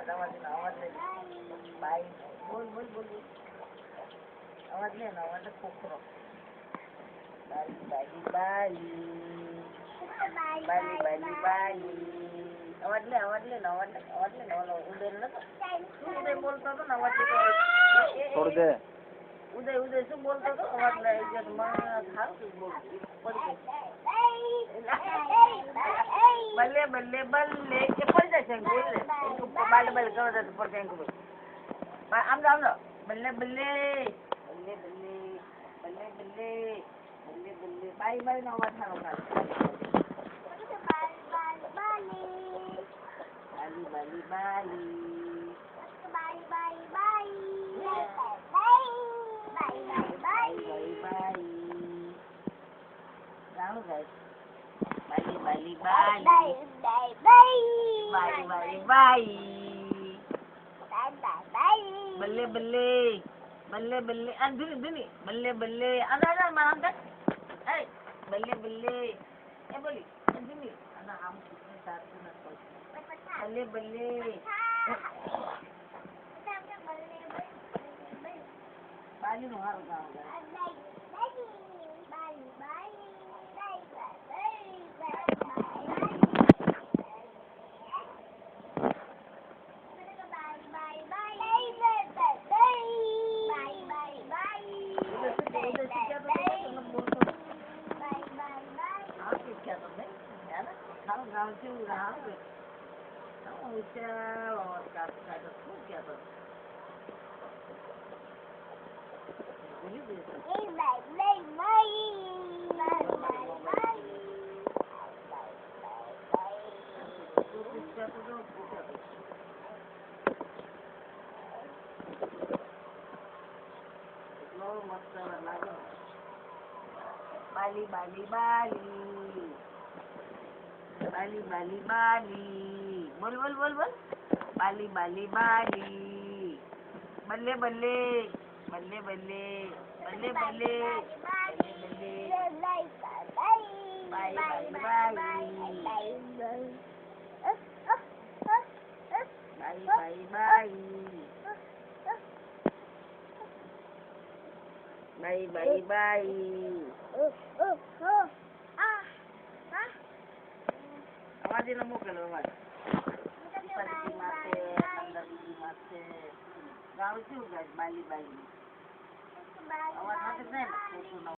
અવાજ લે બાઈ બોલ બોલ બોલ અવાજ લે ને અવાજ ખોખરો બાલી બાલી બાલી બાલી બાલી બાલી અવાજ લે ને ઓલો ઉદય નતો ઉદય બોલતો હતો ને અવાજ છોડ દે ઉદય શું બોલતો હતો અવાજ લે ઇજ્જત માં ખાવ બોલ પડી બલ્લે બલ્લે બલ્લે કે પડી જાય છે બોલ લે બાલે બાલે કરો તો પર જાય બોલ આમ જાવ બલ્લે બલ્લે બલ્લે બલ્લે બલ્લે બલ્લે બલ્લે બલ્લે બાઈ બાઈ નો અવાજ સારો કાઢે બાલી બાલી બાલી બાઈ બાઈ બાઈ બાઈ જાણું ગાય બાલી બાલી બાલી બાઈ બાઈ બાઈ બલ્લે બલ્લે બલ્લે બલ્લે આ ધીની બલ્લે બલ્લે આના મારા આમ એ બલ્લે બલ્લે એ બોલી ધીની આના આમ સાચું ન કહો બલ્લે બલ્લે બાલી નું હારું ગાવ બાલી બાલી બાલી બાલી બાલી બાલી બોલ બોલ બોલ બોલ બાલી બાલી બાલી બલ્લે બલ્લે બલ્લે બલ્લે બલ્લે બલ્લે બલ્લે બાઈ બાઈ બાઈ બાઈ બાઈ બાઈ બાઈ બાઈ અવાજ એનો મોકલો અવાજ પલટી મારશે અંદર મારશે ગાવ શું ગાય બાલી બાલી અવાજ નથી ને